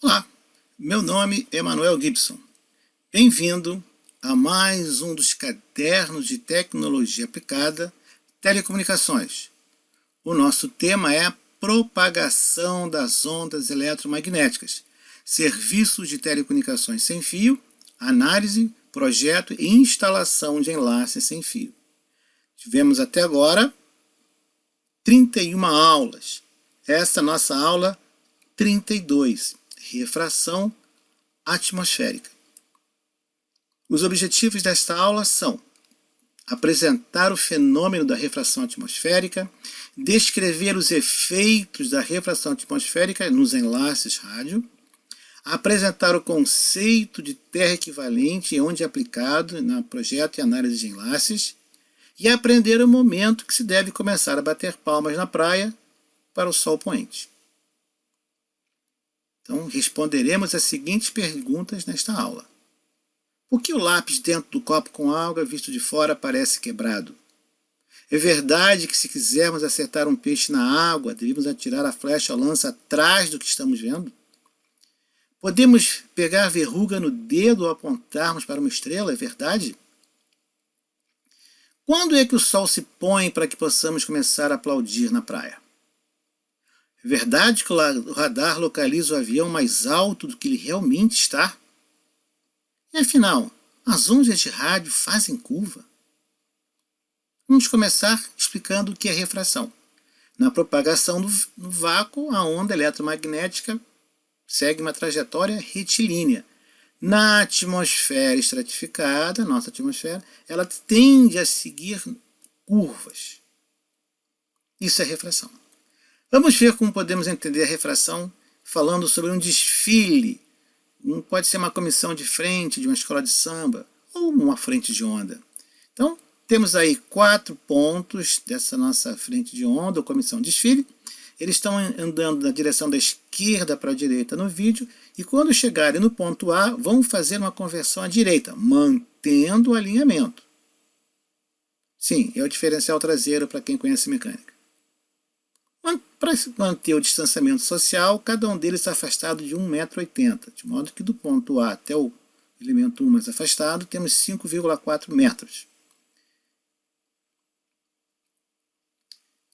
Olá, meu nome é Manuel Gibson. Bem-vindo a mais um dos cadernos de tecnologia aplicada, telecomunicações. O nosso tema é a propagação das ondas eletromagnéticas, serviços de telecomunicações sem fio, análise, projeto e instalação de enlaces sem fio. Tivemos até agora 31 aulas. Esta é a nossa aula 32. Refração atmosférica. Os objetivos desta aula são apresentar o fenômeno da refração atmosférica, descrever os efeitos da refração atmosférica nos enlaces rádio, apresentar o conceito de terra equivalente e onde é aplicado no projeto e análise de enlaces, e aprender o momento que se deve começar a bater palmas na praia para o sol poente. Então, responderemos as seguintes perguntas nesta aula. Por que o lápis dentro do copo com água, visto de fora, parece quebrado? É verdade que se quisermos acertar um peixe na água, devemos atirar a flecha ou lança atrás do que estamos vendo? Podemos pegar verruga no dedo ao apontarmos para uma estrela, é verdade? Quando é que o sol se põe para que possamos começar a aplaudir na praia? É verdade que o radar localiza o avião mais alto do que ele realmente está? E afinal, as ondas de rádio fazem curva? Vamos começar explicando o que é refração. Na propagação no vácuo, a onda eletromagnética segue uma trajetória retilínea. Na atmosfera estratificada, nossa atmosfera, ela tende a seguir curvas. Isso é refração. Vamos ver como podemos entender a refração falando sobre um desfile. Pode ser uma comissão de frente de uma escola de samba ou uma frente de onda. Então, temos aí 4 pontos dessa nossa frente de onda ou comissão de desfile. Eles estão andando na direção da esquerda para a direita no vídeo e quando chegarem no ponto A, vão fazer uma conversão à direita, mantendo o alinhamento. Sim, é o diferencial traseiro para quem conhece mecânica. Para manter o distanciamento social, cada um deles está afastado de 1,80 m, de modo que do ponto A até o elemento 1 mais afastado, temos 5,4 metros.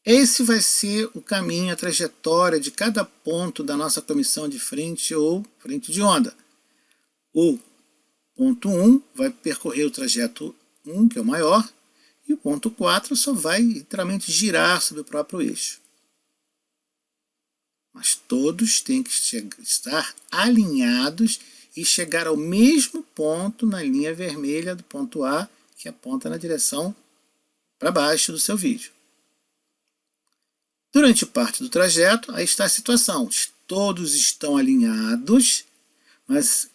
Esse vai ser o caminho, a trajetória de cada ponto da nossa comissão de frente ou frente de onda. O ponto 1 vai percorrer o trajeto 1, que é o maior, e o ponto 4 só vai literalmente girar sobre o próprio eixo. Mas todos têm que estar alinhados e chegar ao mesmo ponto na linha vermelha do ponto A, que aponta na direção para baixo do seu vídeo. Durante parte do trajeto, aí está a situação. Todos estão alinhados, mas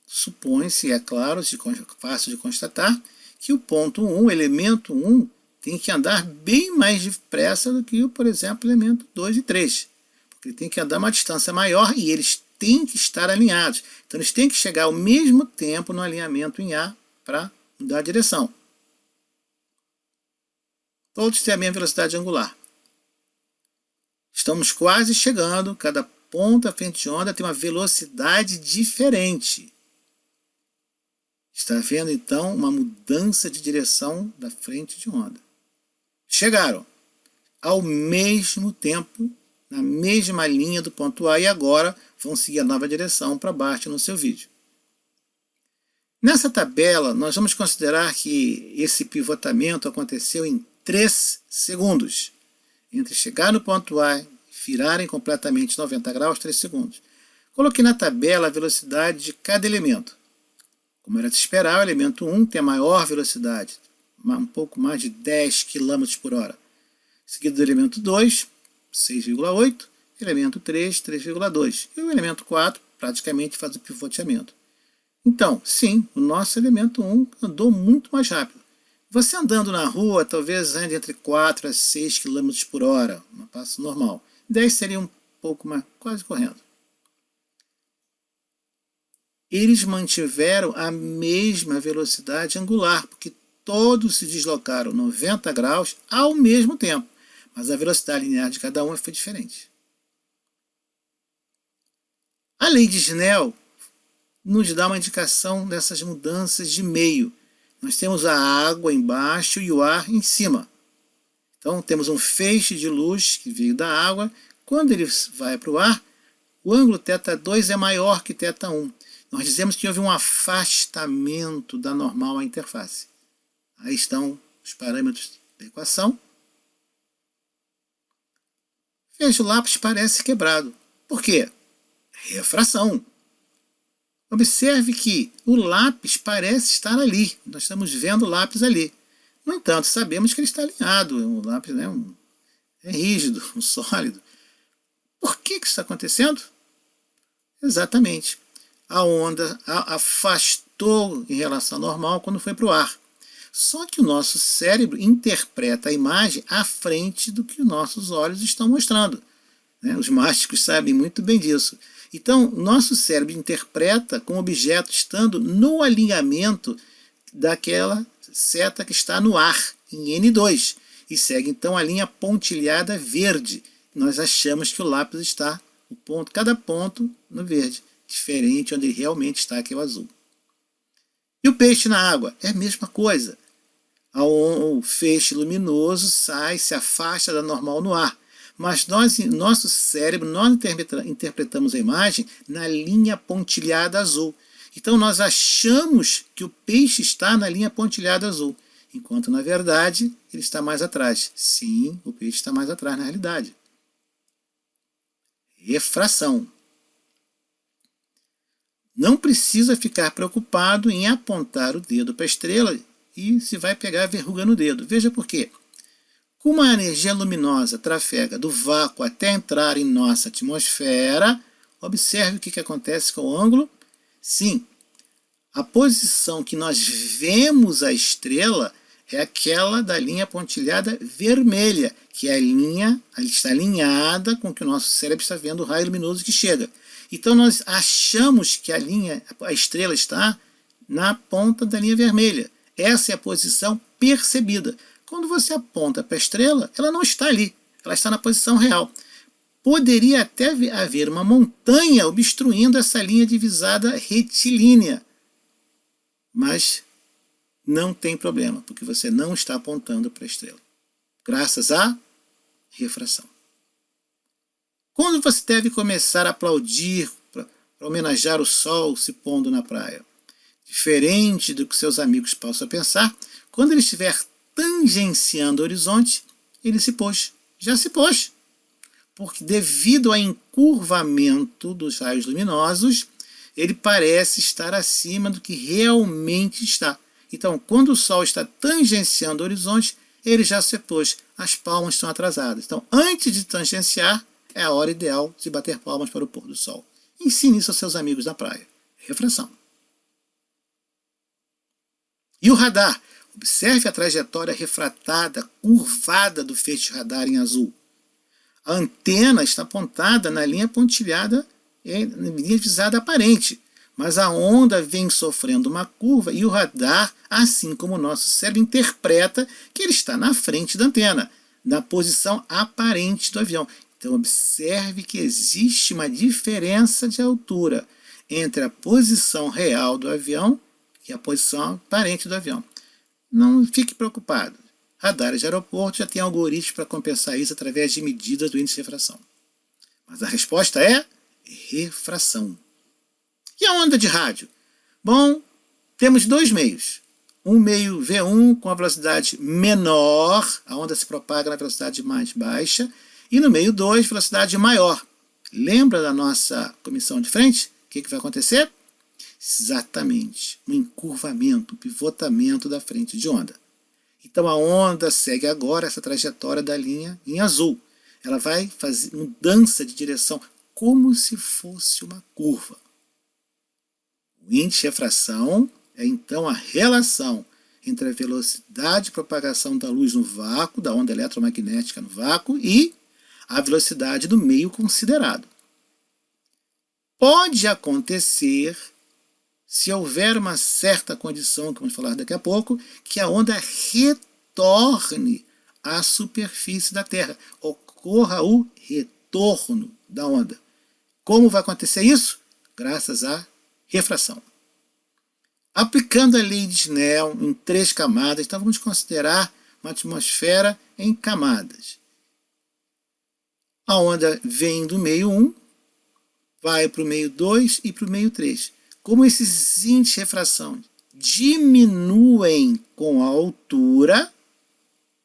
supõe-se, é claro, fácil de constatar, que o ponto 1, o elemento 1, tem que andar bem mais depressa do que, por exemplo, o elemento 2 e 3. Porque ele tem que andar uma distância maior e eles têm que estar alinhados. Então, eles têm que chegar ao mesmo tempo no alinhamento em A para mudar a direção. Todos têm a mesma velocidade angular. Estamos quase chegando, cada ponto à frente de onda tem uma velocidade diferente. Está havendo, então, uma mudança de direção da frente de onda. Chegaram ao mesmo tempo, na mesma linha do ponto A, e agora vão seguir a nova direção para baixo no seu vídeo. Nessa tabela, nós vamos considerar que esse pivotamento aconteceu em 3 segundos. Entre chegar no ponto A e virarem completamente 90 graus, 3 segundos. Coloquei na tabela a velocidade de cada elemento. Como era de esperar, o elemento 1 tem a maior velocidade, um pouco mais de 10 km por hora. Seguido do elemento 2, 6,8, elemento 3, 3,2. E o elemento 4 praticamente faz o pivoteamento. Então, sim, o nosso elemento 1 andou muito mais rápido. Você andando na rua, talvez ande entre 4 a 6 km por hora, um passo normal. 10 seria um pouco mais, quase correndo. Eles mantiveram a mesma velocidade angular, porque todos se deslocaram 90 graus ao mesmo tempo, mas a velocidade linear de cada um foi diferente. A lei de Snell nos dá uma indicação dessas mudanças de meio. Nós temos a água embaixo e o ar em cima. Então temos um feixe de luz que veio da água. Quando ele vai para o ar, o ângulo θ2 é maior que θ1. Nós dizemos que houve um afastamento da normal à interface. Aí estão os parâmetros da equação. Veja, o lápis parece quebrado. Por quê? Refração. Observe que o lápis parece estar ali. Nós estamos vendo o lápis ali. No entanto, sabemos que ele está alinhado. O lápis é rígido, sólido. Por que isso está acontecendo? Exatamente. A onda afastou em relação ao normal quando foi para o ar. Só que o nosso cérebro interpreta a imagem à frente do que os nossos olhos estão mostrando. Os mágicos sabem muito bem disso. Então, nosso cérebro interpreta com o objeto estando no alinhamento daquela seta que está no ar, em N2, e segue então a linha pontilhada verde. Nós achamos que o lápis está, cada ponto no verde, diferente onde realmente está, que é o azul. E o peixe na água? É a mesma coisa. O feixe luminoso sai, se afasta da normal no ar. Mas nosso cérebro, nós interpretamos a imagem na linha pontilhada azul. Então nós achamos que o peixe está na linha pontilhada azul, enquanto na verdade ele está mais atrás. Sim, o peixe está mais atrás na realidade. Refração. Não precisa ficar preocupado em apontar o dedo para a estrela e se vai pegar a verruga no dedo. Veja por quê. Como a energia luminosa trafega do vácuo até entrar em nossa atmosfera, observe o que acontece com o ângulo. Sim, a posição que nós vemos a estrela é aquela da linha pontilhada vermelha, que é ela está alinhada com o que o nosso cérebro está vendo o raio luminoso que chega. Então nós achamos que a estrela está na ponta da linha vermelha. Essa é a posição percebida. Quando você aponta para a estrela, ela não está ali, ela está na posição real. Poderia até haver uma montanha obstruindo essa linha divisada retilínea, mas não tem problema, porque você não está apontando para a estrela, graças à refração. Quando você deve começar a aplaudir para homenagear o sol se pondo na praia? Diferente do que seus amigos possam pensar, quando ele estiver tangenciando o horizonte, ele se pôs. Já se pôs. Porque devido ao encurvamento dos raios luminosos, ele parece estar acima do que realmente está. Então, quando o Sol está tangenciando o horizonte, ele já se pôs. As palmas estão atrasadas. Então, antes de tangenciar, é a hora ideal de bater palmas para o pôr do Sol. Ensine isso aos seus amigos na praia. Refração. E o radar? Observe a trajetória refratada, curvada do feixe radar em azul. A antena está apontada na linha pontilhada, na linha visada aparente, mas a onda vem sofrendo uma curva e o radar, assim como o nosso cérebro, interpreta que ele está na frente da antena, na posição aparente do avião. Então observe que existe uma diferença de altura entre a posição real do avião e a posição aparente do avião. Não fique preocupado. Radares de aeroporto já tem algoritmos para compensar isso através de medidas do índice de refração. Mas a resposta é refração. E a onda de rádio? Bom, temos dois meios. Um meio V1 com a velocidade menor, a onda se propaga na velocidade mais baixa, e no meio 2, velocidade maior. Lembra da nossa comissão de frente? O que vai acontecer? Exatamente, um encurvamento, um pivotamento da frente de onda. Então a onda segue agora essa trajetória da linha em azul. Ela vai fazer mudança de direção, como se fosse uma curva. O índice de refração é então a relação entre a velocidade de propagação da luz no vácuo, da onda eletromagnética no vácuo, e a velocidade do meio considerado. Pode acontecer, se houver uma certa condição, que vamos falar daqui a pouco, que a onda retorne à superfície da Terra. Ocorra o retorno da onda. Como vai acontecer isso? graças à refração. Aplicando a lei de Snell em 3 camadas, então vamos considerar uma atmosfera em camadas. A onda vem do meio 1, vai para o meio 2 e para o meio 3. Como esses índices de refração diminuem com a altura,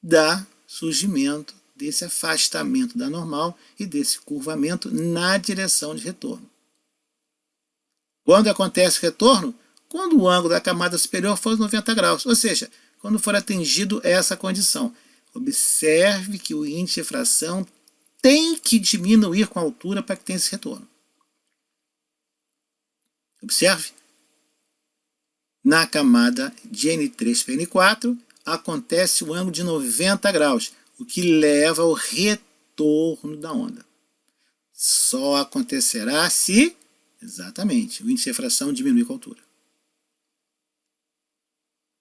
dá surgimento desse afastamento da normal e desse curvamento na direção de retorno. Quando acontece o retorno? Quando o ângulo da camada superior for 90 graus, ou seja, quando for atingido essa condição. Observe que o índice de refração tem que diminuir com a altura para que tenha esse retorno. Observe. Na camada de N3 para N4, acontece o ângulo de 90 graus, o que leva ao retorno da onda. Só acontecerá se, exatamente, o índice de refração diminuir com a altura.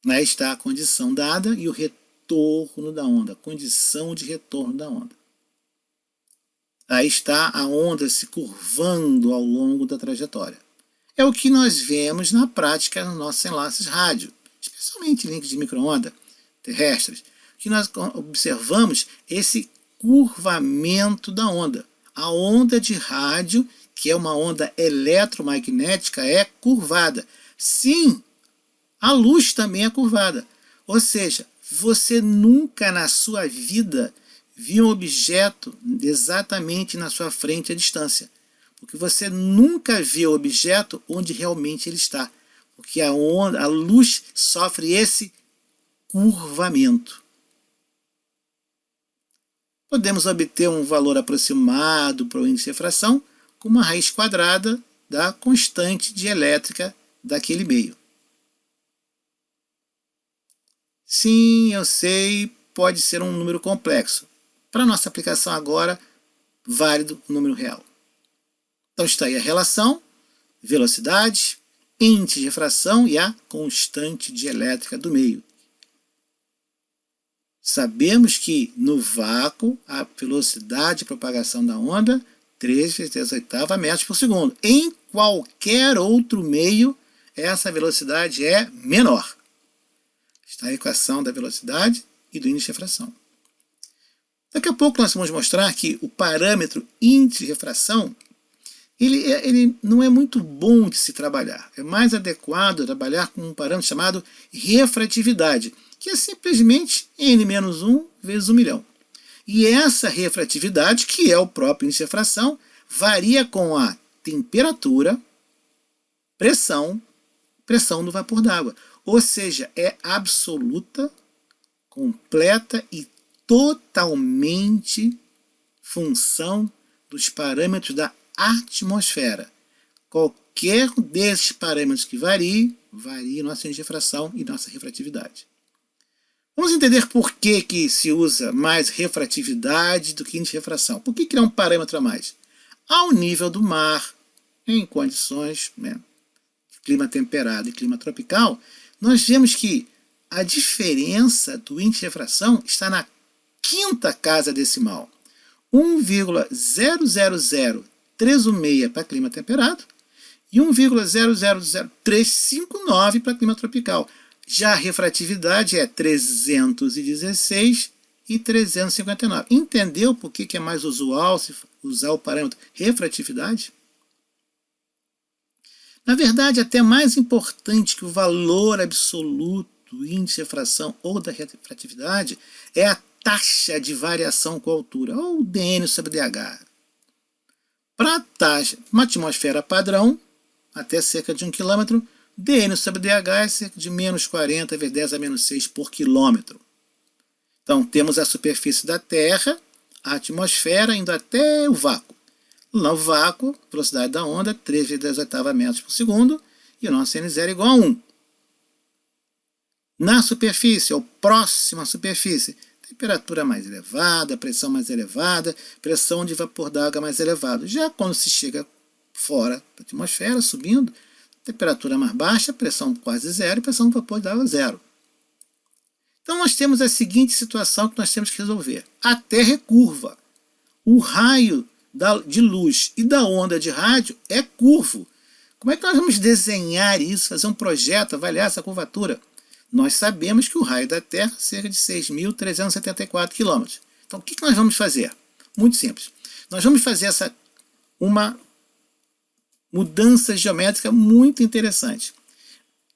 Aí está a condição dada e o retorno da onda, a condição de retorno da onda. Aí está a onda se curvando ao longo da trajetória. É o que nós vemos na prática nos nossos enlaces rádio, especialmente links de micro-onda terrestres, que nós observamos esse curvamento da onda. A onda de rádio, que é uma onda eletromagnética, é curvada. Sim, a luz também é curvada. Ou seja, você nunca na sua vida viu um objeto exatamente na sua frente à distância. Porque você nunca vê o objeto onde realmente ele está. Porque a luz sofre esse curvamento. Podemos obter um valor aproximado para o índice de refração com uma raiz quadrada da constante dielétrica daquele meio. Sim, eu sei, pode ser um número complexo. Para nossa aplicação agora, válido o número real. Então está aí a relação, velocidade, índice de refração e a constante dielétrica do meio. Sabemos que no vácuo a velocidade de propagação da onda 3 × 10⁸ metros por segundo. Em qualquer outro meio, essa velocidade é menor. Está a equação da velocidade e do índice de refração. Daqui a pouco nós vamos mostrar que o parâmetro índice de refração ele não é muito bom de se trabalhar. É mais adequado trabalhar com um parâmetro chamado refratividade, que é simplesmente n-1 vezes 1 milhão. E essa refratividade, que é o próprio índice de refração, varia com a temperatura, pressão do vapor d'água. Ou seja, é absoluta, completa e totalmente função dos parâmetros da atmosfera. Qualquer desses parâmetros que varie nossa índice de refração e nossa refratividade. Vamos entender por que se usa mais refratividade do que índice de refração. Por que é um parâmetro a mais? Ao nível do mar, em condições de clima temperado e clima tropical, nós vemos que a diferença do índice de refração está na 5ª casa decimal. 1,000316 para clima temperado e 1,000359 para clima tropical. Já a refratividade é 316 e 359. Entendeu por que é mais usual se usar o parâmetro refratividade? Na verdade, até mais importante que o valor absoluto do índice de refração ou da refratividade é a taxa de variação com a altura, ou dN sobre dH. Para a taxa, uma atmosfera padrão, até cerca de 1 km, dN sobre dH é cerca de menos 40 vezes 10 a menos 6 por quilômetro. Então, temos a superfície da Terra, a atmosfera indo até o vácuo. No vácuo, velocidade da onda 3 × 10⁸ metros por segundo e o nosso N0 é igual a 1. Na superfície, ou próxima à superfície, temperatura mais elevada, pressão mais elevada, pressão de vapor d'água mais elevada. Já quando se chega fora da atmosfera, subindo, temperatura mais baixa, pressão quase zero e pressão de vapor d'água zero. Então nós temos a seguinte situação que nós temos que resolver. A Terra é curva. O raio de luz e da onda de rádio é curvo. Como é que nós vamos desenhar isso, fazer um projeto, avaliar essa curvatura? Nós sabemos que o raio da Terra é cerca de 6.374 quilômetros. Então, o que nós vamos fazer? Muito simples. Nós vamos fazer uma mudança geométrica muito interessante.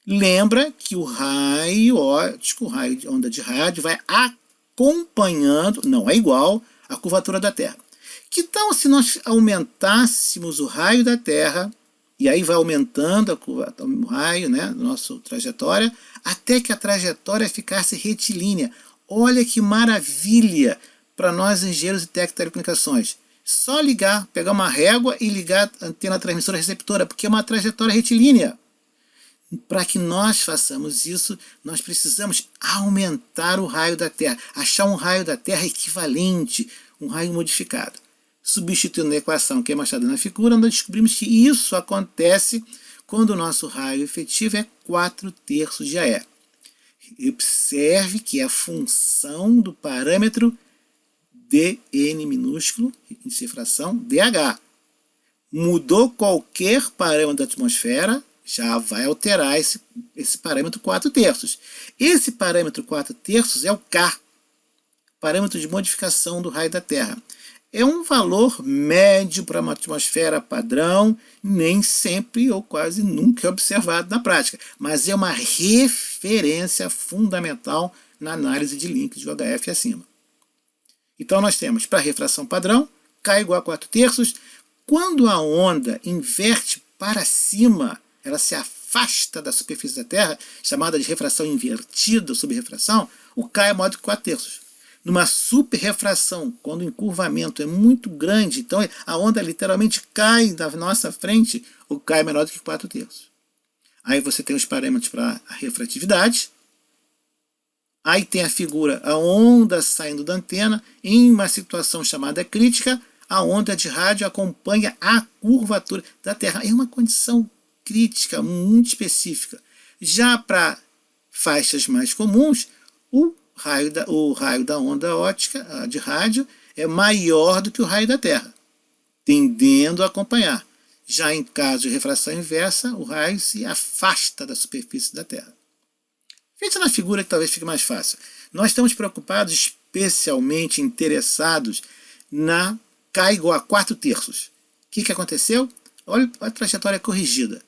Lembra que o raio óptico, o raio de onda de rádio, vai acompanhando, não é igual, a curvatura da Terra. Que tal se nós aumentássemos o raio da Terra, e aí vai aumentando o raio, né, nossa trajetória, até que a trajetória ficasse retilínea. Olha que maravilha para nós engenheiros e técnicos de telecomunicações. Só ligar, pegar uma régua e ligar a antena transmissora receptora, porque é uma trajetória retilínea. Para que nós façamos isso, nós precisamos aumentar o raio da Terra, achar um raio da Terra equivalente, um raio modificado. Substituindo a equação que é mostrada na figura, nós descobrimos que isso acontece quando o nosso raio efetivo é 4/3 de AE. Observe que é a função do parâmetro dN minúsculo, índice de refração, DH. Mudou qualquer parâmetro da atmosfera, já vai alterar esse parâmetro 4/3. Esse parâmetro 4/3 é o K, parâmetro de modificação do raio da Terra. É um valor médio para uma atmosfera padrão, nem sempre ou quase nunca é observado na prática, mas é uma referência fundamental na análise de links de UHF acima. Então nós temos para refração padrão, K igual a 4/3. Quando a onda inverte para cima, ela se afasta da superfície da Terra, chamada de refração invertida ou subrefração, o K é maior do que 4/3. Numa superrefração, quando o encurvamento é muito grande, então a onda literalmente cai da nossa frente, o K é menor do que 4/3. Aí você tem os parâmetros para a refratividade. Aí tem a figura, a onda saindo da antena, em uma situação chamada crítica, a onda de rádio acompanha a curvatura da Terra. É uma condição crítica muito específica. Já para faixas mais comuns, o raio da onda óptica, de rádio, é maior do que o raio da Terra, tendendo a acompanhar. Já em caso de refração inversa, o raio se afasta da superfície da Terra. Veja na figura que talvez fique mais fácil. Nós estamos preocupados, especialmente interessados na K igual a 4/3. O que aconteceu? Olha a trajetória corrigida.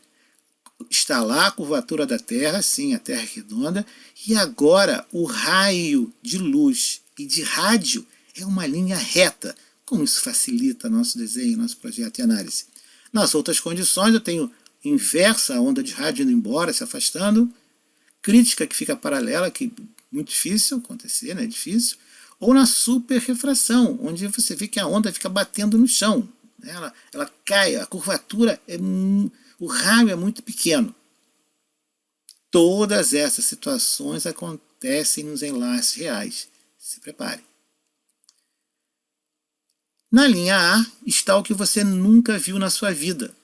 Está lá a curvatura da Terra, sim, a Terra é redonda, e agora o raio de luz e de rádio é uma linha reta. Como isso facilita nosso desenho, nosso projeto e análise? Nas outras condições eu tenho inversa, a onda de rádio indo embora, se afastando, crítica que fica paralela, que é muito difícil acontecer, né? É difícil, ou na superrefração, onde você vê que a onda fica batendo no chão, né? Ela cai, a curvatura o raio é muito pequeno. Todas essas situações acontecem nos enlaces reais. Se prepare. Na linha A está o que você nunca viu na sua vida.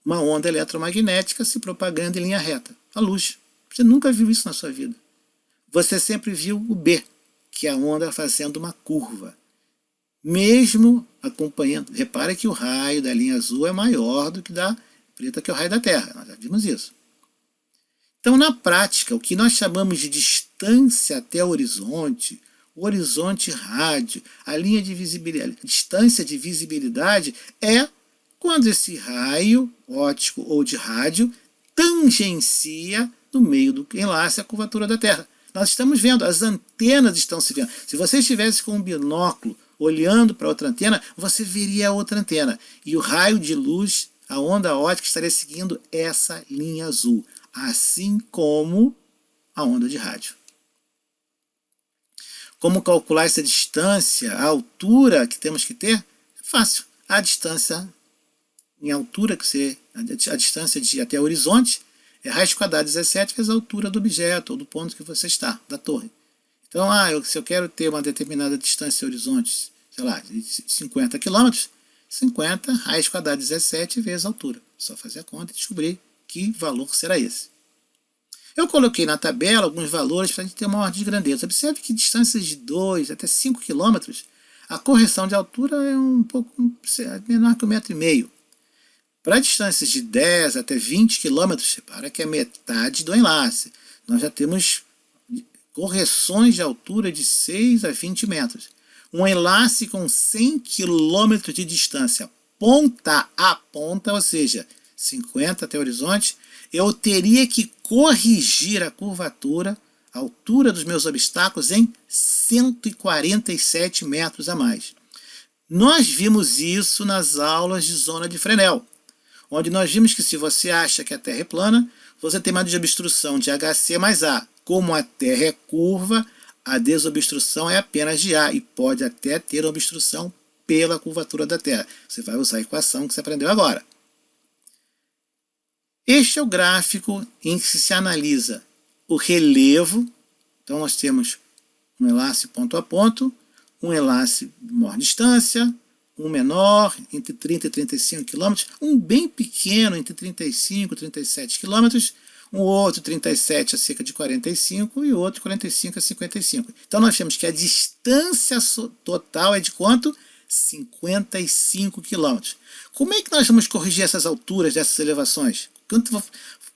Uma onda eletromagnética se propagando em linha reta. A luz. Você nunca viu isso na sua vida. Você sempre viu o B, que é a onda fazendo uma curva. Mesmo acompanhando. Repare que o raio da linha azul é maior do que da preta, que é o raio da Terra. Nós já vimos isso. Então, na prática, o que nós chamamos de distância até o horizonte rádio, a linha de visibilidade, a distância de visibilidade é quando esse raio óptico ou de rádio tangencia no meio do enlace a curvatura da Terra. Nós estamos vendo, as antenas estão se vendo. Se você estivesse com um binóculo olhando para outra antena, você veria a outra antena. E o raio de luz, a onda óptica, estaria seguindo essa linha azul, assim como a onda de rádio. Como calcular essa distância, a altura que temos que ter? É fácil. A distância em altura, a distância de até o horizonte, é raiz quadrada de 17 vezes a altura do objeto, ou do ponto que você está, da torre. Então, se eu quero ter uma determinada distância horizonte, sei lá, de 50 km, 50 raiz quadrada de 17 vezes a altura. Só fazer a conta e descobrir que valor será esse. Eu coloquei na tabela alguns valores para a gente ter uma ordem de grandeza. Observe que distâncias de 2 até 5 km, a correção de altura é um pouco menor que 1,5 m. Para distâncias de 10 até 20 km, repara que é metade do enlace. Nós já temos correções de altura de 6 a 20 metros. Um enlace com 100 km de distância, ponta a ponta, ou seja, 50 até o horizonte, eu teria que corrigir a curvatura, a altura dos meus obstáculos, em 147 metros a mais. Nós vimos isso nas aulas de zona de Fresnel, onde nós vimos que se você acha que a Terra é plana, você tem uma desobstrução de HC mais A. Como a Terra é curva, a desobstrução é apenas de A e pode até ter obstrução pela curvatura da Terra. Você vai usar a equação que você aprendeu agora. Este é o gráfico em que se analisa o relevo. Então nós temos um enlace ponto a ponto, um enlace de maior distância, um menor, entre 30 e 35 km, um bem pequeno, entre 35 e 37 km, um outro 37 a cerca de 45 e outro 45 a 55. Então nós temos que a distância total é de quanto? 55 km. Como é que nós vamos corrigir essas alturas dessas elevações?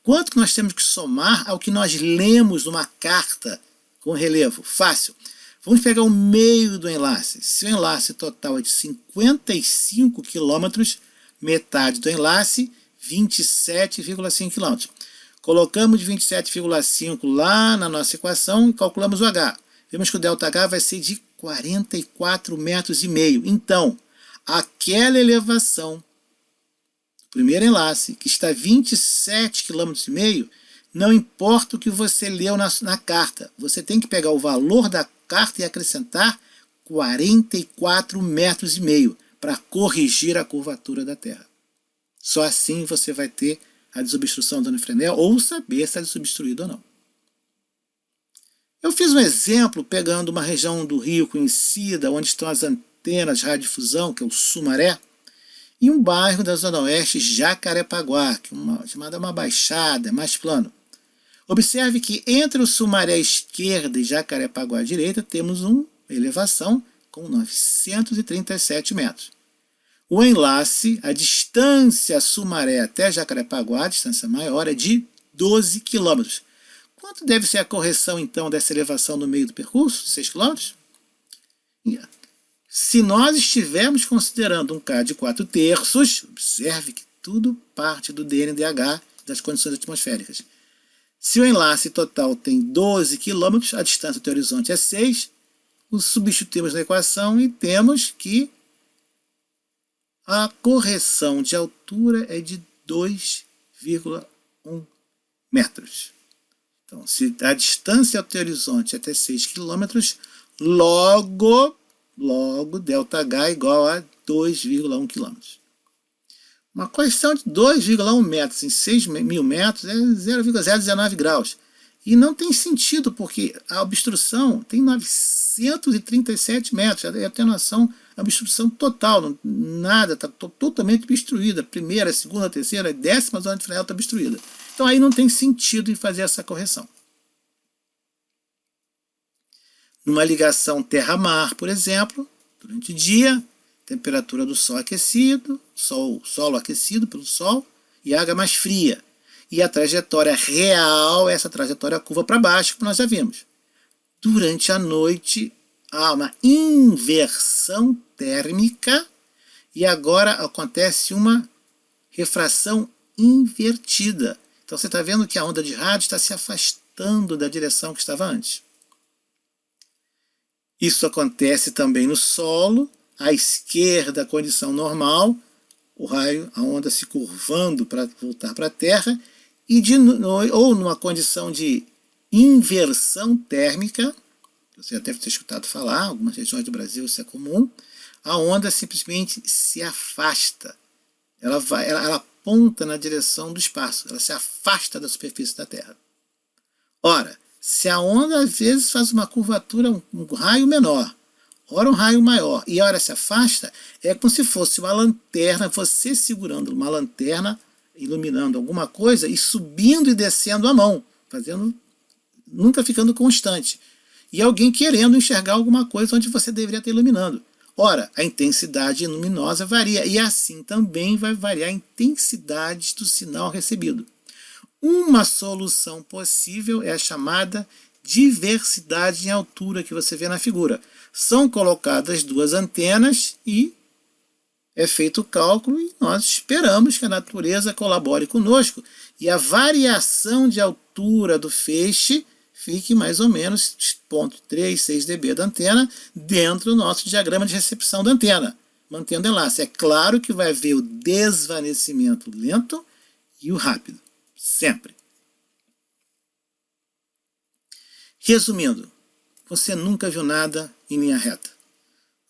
Quanto que nós temos que somar ao que nós lemos numa carta com relevo? Fácil. Vamos pegar o meio do enlace. Se o enlace total é de 55 km, metade do enlace, 27,5 km. Colocamos 27,5 lá na nossa equação e calculamos o H. Vemos que o ΔH vai ser de 44,5 metros. Então, aquela elevação do primeiro enlace, que está a 27,5 km, não importa o que você leu na carta. Você tem que pegar o valor da carta e acrescentar 44,5 metros para corrigir a curvatura da Terra. Só assim você vai ter a desobstrução do Fresnel ou saber se está desobstruído ou não. Eu fiz um exemplo pegando uma região do Rio conhecida, onde estão as antenas de radiodifusão, que é o Sumaré, e um bairro da Zona Oeste, Jacarepaguá, que é chamada uma baixada, é mais plano. Observe que entre o Sumaré esquerda e Jacarepaguá direita temos uma elevação com 937 metros. O enlace, a distância Sumaré até Jacarepaguá, a distância maior, é de 12 km. Quanto deve ser a correção, então, dessa elevação no meio do percurso? 6 km? Se nós estivermos considerando um K de 4/3, observe que tudo parte do DNDH, das condições atmosféricas. Se o enlace total tem 12 km, a distância até o horizonte é 6, o substituímos na equação e temos que a correção de altura é de 2,1 metros. Então, se a distância até o horizonte é até 6 km, logo ΔH é igual a 2,1 km. Uma correção de 2,1 metros em 6.000 metros é 0,019 graus. E não tem sentido, porque a obstrução tem 937 metros. Eu tenho noção, a obstrução total, nada, está totalmente obstruída. A primeira, a segunda, a terceira, a 10ª zona de Fresnel está obstruída. Então aí não tem sentido em fazer essa correção. Numa ligação terra-mar, por exemplo, durante o dia, temperatura do Sol aquecido, solo aquecido pelo Sol e água mais fria. E a trajetória real, essa trajetória curva para baixo, que nós já vimos. Durante a noite, há uma inversão térmica e agora acontece uma refração invertida. Então você está vendo que a onda de rádio está se afastando da direção que estava antes. Isso acontece também no solo, à esquerda a condição normal, o raio, a onda se curvando para voltar para a Terra, ou numa condição de inversão térmica, você já deve ter escutado falar, em algumas regiões do Brasil isso é comum, a onda simplesmente se afasta. Ela aponta na direção do espaço, ela se afasta da superfície da Terra. Ora, se a onda às vezes faz uma curvatura, um raio menor, ora um raio maior, e ora se afasta, é como se fosse uma lanterna, você segurando uma lanterna, iluminando alguma coisa e subindo e descendo a mão, nunca ficando constante. E alguém querendo enxergar alguma coisa onde você deveria estar iluminando. Ora, a intensidade luminosa varia, e assim também vai variar a intensidade do sinal recebido. Uma solução possível é a chamada diversidade em altura que você vê na figura. São colocadas duas antenas e é feito o cálculo e nós esperamos que a natureza colabore conosco e a variação de altura do feixe fique mais ou menos 0,36 dB da antena dentro do nosso diagrama de recepção da antena, mantendo enlace. É claro que vai haver o desvanecimento lento e o rápido, sempre. Resumindo, você nunca viu nada em linha reta.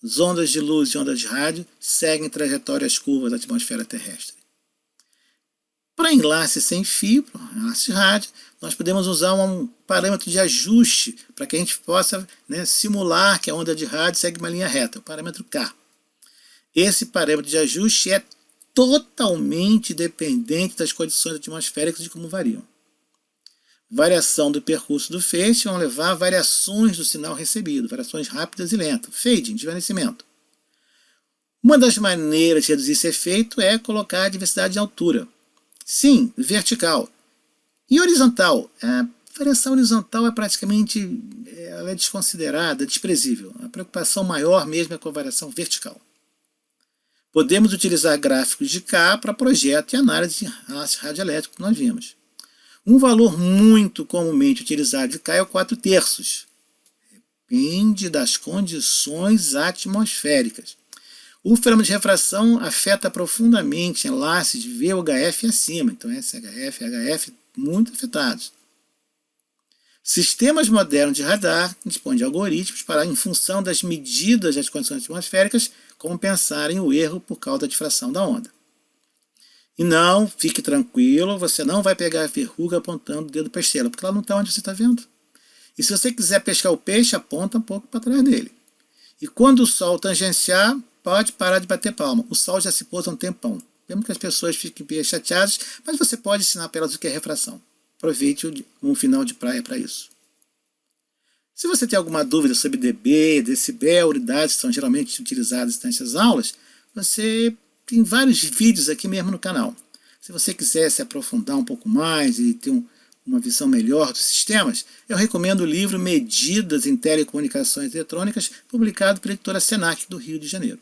As ondas de luz e ondas de rádio seguem trajetórias curvas da atmosfera terrestre. Para enlace sem fio, para enlace de rádio, nós podemos usar um parâmetro de ajuste para que a gente possa simular que a onda de rádio segue uma linha reta, o parâmetro K. Esse parâmetro de ajuste é totalmente dependente das condições atmosféricas e de como variam. Variação do percurso do feixe vão levar a variações do sinal recebido, variações rápidas e lentas, fading, desvanecimento. Uma das maneiras de reduzir esse efeito é colocar a diversidade de altura. Sim, vertical. E horizontal. A variação horizontal é praticamente ela é desconsiderada, desprezível. A preocupação maior mesmo é com a variação vertical. Podemos utilizar gráficos de K para projeto e análise de enlace radioelétrico, como nós vimos. Um valor muito comumente utilizado de K é o 4/3. Depende das condições atmosféricas. O fenômeno de refração afeta profundamente enlaces de VHF acima, então SHF e HF muito afetados. Sistemas modernos de radar dispõem de algoritmos para, em função das medidas das condições atmosféricas, compensarem o erro por causa da difração da onda. E não, fique tranquilo, você não vai pegar a verruga apontando o dedo para a estrela, porque ela não está onde você está vendo. E se você quiser pescar o peixe, aponta um pouco para trás dele. E quando o sol tangenciar, pode parar de bater palma. O sol já se pôs há um tempão. Mesmo que as pessoas fiquem meio chateadas, mas você pode ensinar para elas o que é refração. Aproveite um final de praia para isso. Se você tem alguma dúvida sobre dB, decibel, unidades que são geralmente utilizadas nessas aulas, você tem vários vídeos aqui mesmo no canal. Se você quiser se aprofundar um pouco mais e ter uma visão melhor dos sistemas, eu recomendo o livro Medidas em Telecomunicações Eletrônicas, publicado pela editora Senac do Rio de Janeiro.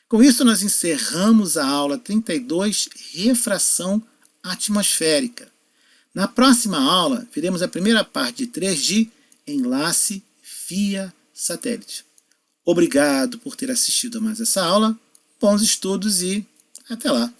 Com isso, nós encerramos a aula 32, Refração Atmosférica. Na próxima aula, veremos a primeira parte de 3 de Enlace via Satélite. Obrigado por ter assistido a mais essa aula, bons estudos e até lá!